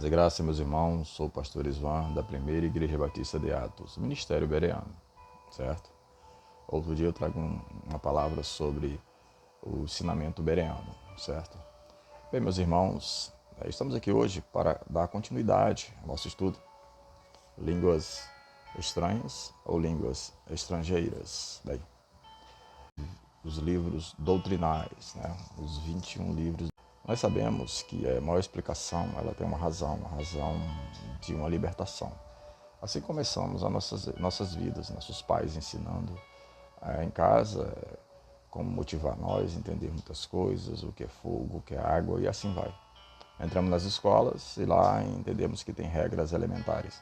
Paz e graça, meus irmãos, sou o pastor Isvan, da Primeira Igreja Batista de Atos, Ministério Bereano, certo? Outro dia eu trago uma palavra sobre o ensinamento bereano, certo? Bem, meus irmãos, estamos aqui hoje para dar continuidade ao nosso estudo. Línguas estranhas ou línguas estrangeiras? Bem, os livros doutrinais, né? Os 21 livros. Nós sabemos que a maior explicação ela tem uma razão de uma libertação. Assim começamos as nossas vidas, nossos pais ensinando em casa como motivar nós, entender muitas coisas, o que é fogo, o que é água e assim vai. Entramos nas escolas e lá entendemos que tem regras elementares.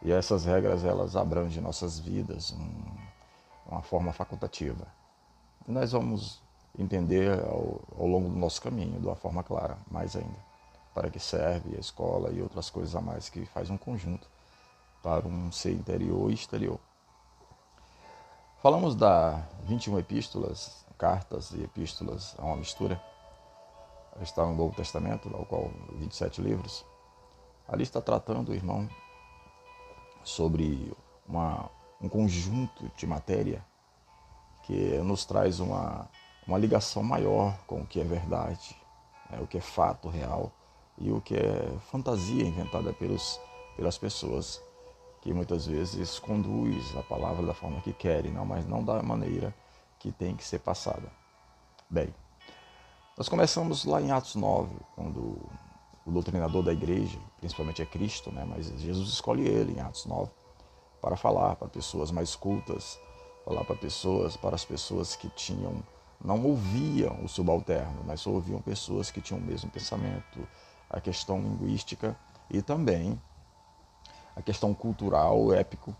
E essas regras elas abrangem nossas vidas uma forma facultativa. E nós vamos entender ao longo do nosso caminho, de uma forma clara, mais ainda, para que serve a escola e outras coisas a mais que faz um conjunto para um ser interior e exterior. Falamos da 21 epístolas, cartas e epístolas, é uma mistura. Está no Novo Testamento, ao qual 27 livros. Ali está tratando, irmão, sobre um conjunto de matéria que nos traz uma ligação maior com o que é verdade, o que é fato real e o que é fantasia inventada pelas pessoas, que muitas vezes conduz a palavra da forma que querem, mas não da maneira que tem que ser passada. Bem, nós começamos lá em Atos 9, quando o doutrinador da igreja, principalmente é Cristo, mas Jesus escolhe ele em Atos 9 para falar para pessoas mais cultas, falar para as pessoas que não ouviam o subalterno, mas só ouviam pessoas que tinham o mesmo pensamento, a questão linguística e também a questão cultural, épico.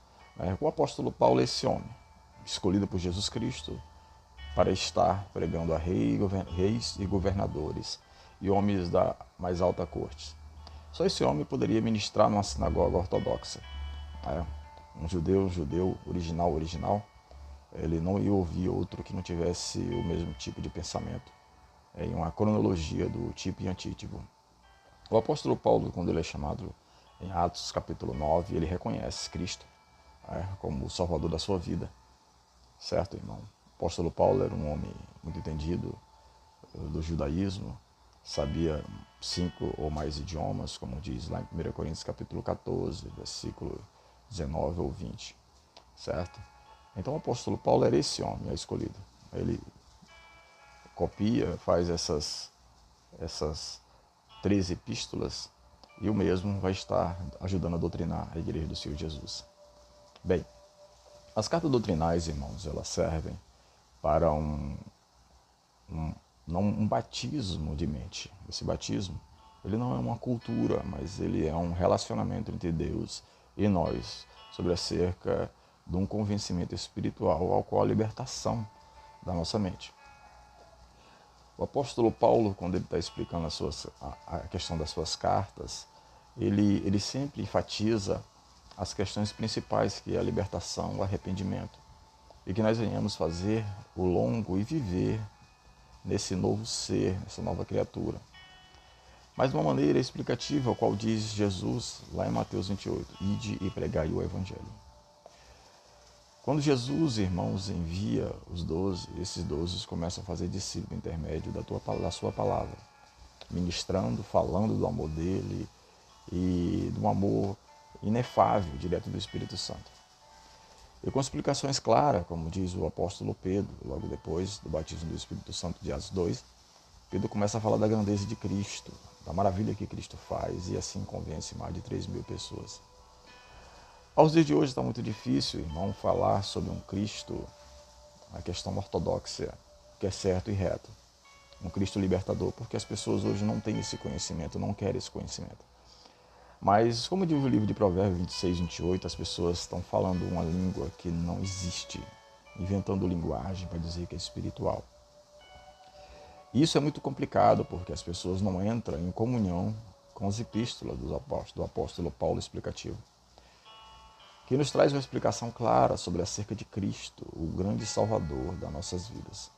O apóstolo Paulo é esse homem, escolhido por Jesus Cristo para estar pregando a reis e governadores e homens da mais alta corte. Só esse homem poderia ministrar numa sinagoga ortodoxa. Um judeu original, ele não ia ouvir outro que não tivesse o mesmo tipo de pensamento, em uma cronologia do tipo e antítipo. O apóstolo Paulo, quando ele é chamado em Atos capítulo 9, ele reconhece Cristo como o salvador da sua vida, certo, irmão? O apóstolo Paulo era um homem muito entendido do judaísmo, sabia 5 ou mais idiomas, como diz lá em 1 Coríntios capítulo 14, versículo 19 ou 20, certo? Então o apóstolo Paulo era esse homem, escolhido. Ele copia, faz essas 13 epístolas e o mesmo vai estar ajudando a doutrinar a igreja do Senhor Jesus. Bem, as cartas doutrinais, irmãos, elas servem para não um batismo de mente. Esse batismo, ele não é uma cultura, mas ele é um relacionamento entre Deus e nós, sobre acerca de um convencimento espiritual ao qual a libertação da nossa mente. O apóstolo Paulo, quando ele está explicando a questão das suas cartas, ele sempre enfatiza as questões principais, que é a libertação, o arrependimento, e que nós venhamos fazer o longo e viver nesse novo ser, nessa nova criatura. Mas de uma maneira explicativa, ao qual diz Jesus, lá em Mateus 28, ide e pregai o Evangelho. Quando Jesus, irmãos, envia os 12, esses 12 começam a fazer discípulo intermédio da sua palavra, ministrando, falando do amor dele e do amor inefável, direto do Espírito Santo. E com explicações claras, como diz o apóstolo Pedro, logo depois do batismo do Espírito Santo de Atos 2, Pedro começa a falar da grandeza de Cristo, da maravilha que Cristo faz, e assim convence mais de 3.000 pessoas. Aos dias de hoje está muito difícil, irmão, falar sobre um Cristo, a questão ortodoxa, que é certo e reto. Um Cristo libertador, porque as pessoas hoje não têm esse conhecimento, não querem esse conhecimento. Mas, como diz o livro de Provérbios 26, 28, as pessoas estão falando uma língua que não existe, inventando linguagem para dizer que é espiritual. E isso é muito complicado, porque as pessoas não entram em comunhão com as epístolas do apóstolo Paulo explicativo, que nos traz uma explicação clara sobre acerca de Cristo, o grande Salvador das nossas vidas.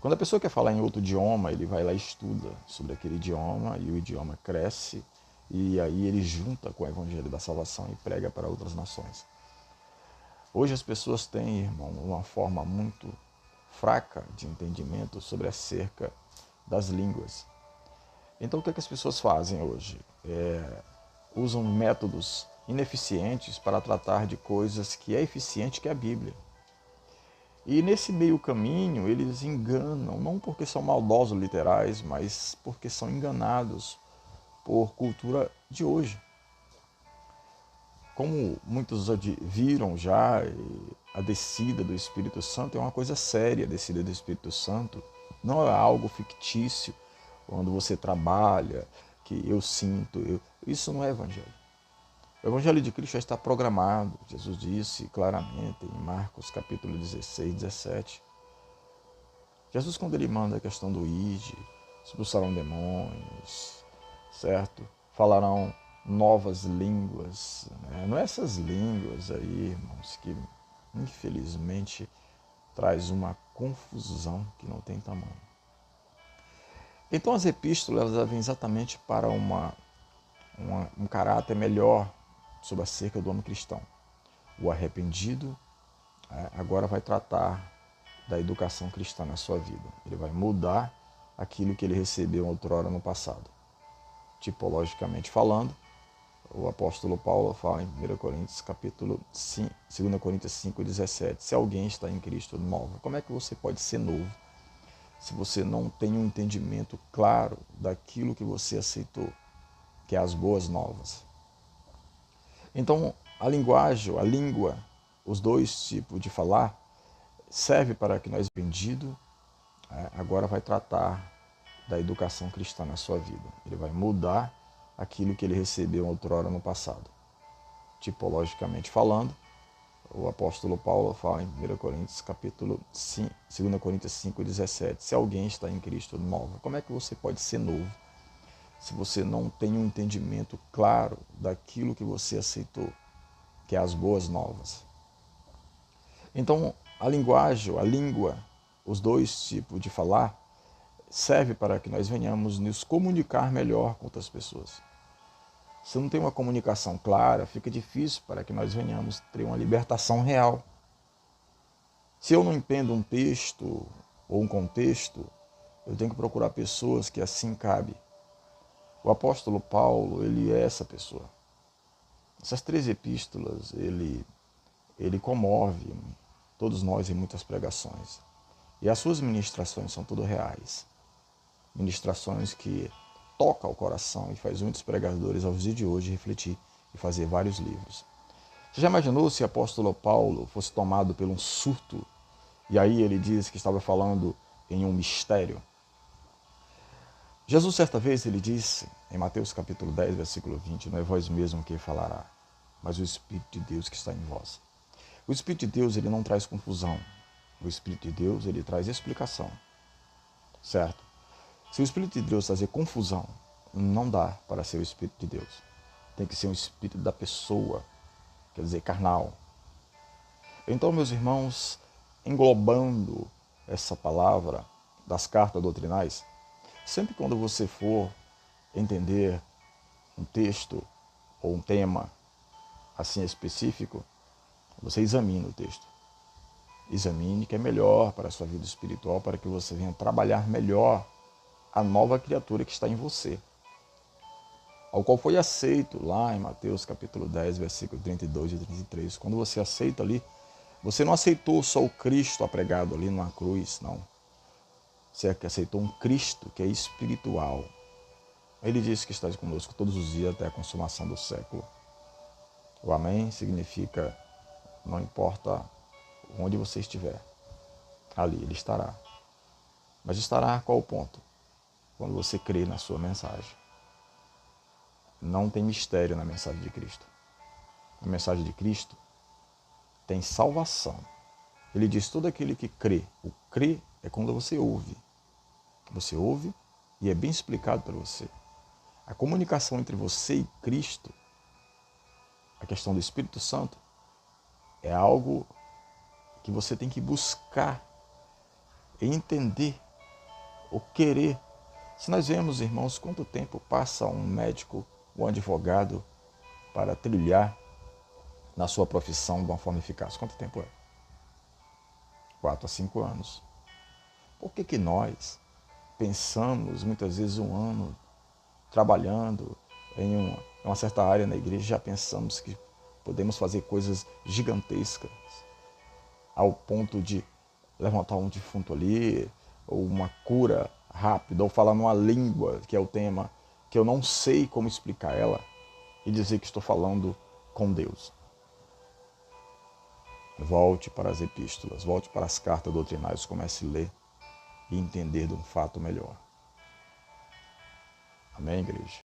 Quando a pessoa quer falar em outro idioma, ele vai lá e estuda sobre aquele idioma, e o idioma cresce, E aí ele junta com o evangelho da salvação e prega para outras nações. Hoje as pessoas têm, irmão, uma forma muito fraca de entendimento sobre acerca das línguas. Então o que as pessoas fazem hoje? Usam métodos ineficientes para tratar de coisas que é eficiente, que é a Bíblia. E nesse meio caminho eles enganam, não porque são maldosos literais, mas porque são enganados por cultura de hoje. Como muitos viram já, a descida do Espírito Santo é uma coisa séria. A descida do Espírito Santo não é algo fictício, quando você trabalha, que eu sinto. Isso não é evangelho. O evangelho de Cristo já está programado. Jesus disse claramente em Marcos capítulo 16, 17. Jesus, quando ele manda a questão do ide, expulsarão demônios, certo? Falarão novas línguas. Né? Não é essas línguas aí, irmãos, que infelizmente traz uma confusão que não tem tamanho. Então as epístolas elas vêm exatamente para um caráter melhor sobre acerca do homem cristão. O arrependido agora vai tratar da educação cristã na sua vida. Ele vai mudar aquilo que ele recebeu outrora no passado. Tipologicamente falando, o apóstolo Paulo fala em 1 Coríntios capítulo 5, 2 Coríntios 5:17. Se alguém está em Cristo novo, como é que você pode ser novo se você não tem um entendimento claro daquilo que você aceitou, que é as boas novas? Então, a linguagem, a língua, os dois tipos de falar, serve para que nós, vendido, agora vai tratar da educação cristã na sua vida. Ele vai mudar aquilo que ele recebeu outrora no passado. Tipologicamente falando, o apóstolo Paulo fala em 1 Coríntios capítulo 5, 2 Coríntios 5:17. Se alguém está em Cristo novo, como é que você pode ser novo se você não tem um entendimento claro daquilo que você aceitou, que é as boas novas? Então, a linguagem, a língua, os dois tipos de falar, serve para que nós venhamos nos comunicar melhor com outras pessoas. Se não tem uma comunicação clara, fica difícil para que nós venhamos ter uma libertação real. Se eu não entendo um texto ou um contexto, eu tenho que procurar pessoas que assim cabe. O apóstolo Paulo, ele é essa pessoa. Essas 3 epístolas, ele comove todos nós em muitas pregações. E as suas ministrações são tudo reais. Ministrações que tocam o coração e faz muitos pregadores aos dias de hoje refletir e fazer vários livros. Você já imaginou se o apóstolo Paulo fosse tomado por um surto e aí ele diz que estava falando em um mistério? Jesus, certa vez, ele disse, em Mateus capítulo 10, versículo 20, não é vós mesmo que falará, mas o Espírito de Deus que está em vós. O Espírito de Deus, ele não traz confusão. O Espírito de Deus, ele traz explicação. Certo? Se o Espírito de Deus trazer confusão, não dá para ser o Espírito de Deus. Tem que ser um Espírito da pessoa, quer dizer, carnal. Então, meus irmãos, englobando essa palavra das cartas doutrinais, sempre quando você for entender um texto ou um tema assim específico, você examine o texto. Examine que é melhor para a sua vida espiritual, para que você venha trabalhar melhor a nova criatura que está em você, ao qual foi aceito lá em Mateus capítulo 10, versículo 32 e 33. Quando você aceita ali, você não aceitou só o Cristo apregado ali numa cruz, não. Você aceitou um Cristo que é espiritual. Ele disse que está conosco todos os dias até a consumação do século. O amém significa, não importa onde você estiver, ali ele estará. Mas estará a qual ponto? Quando você crê na sua mensagem. Não tem mistério na mensagem de Cristo. A mensagem de Cristo tem salvação. Ele diz, todo aquele que crê. O crer é quando você ouve. Você ouve e é bem explicado para você. A comunicação entre você e Cristo, a questão do Espírito Santo, é algo que você tem que buscar e entender, ou querer. Se nós vemos, irmãos, quanto tempo passa um médico um advogado para trilhar na sua profissão de uma forma eficaz? Quanto tempo é? 4 a 5 anos. Por que nós pensamos muitas vezes um ano trabalhando em uma certa área na igreja, já pensamos que podemos fazer coisas gigantescas ao ponto de levantar um defunto ali, ou uma cura rápida, ou falar numa língua, que é o tema, que eu não sei como explicar ela, e dizer que estou falando com Deus? Volte para as epístolas, volte para as cartas doutrinárias, comece a ler e entender de um fato melhor. Amém, igreja?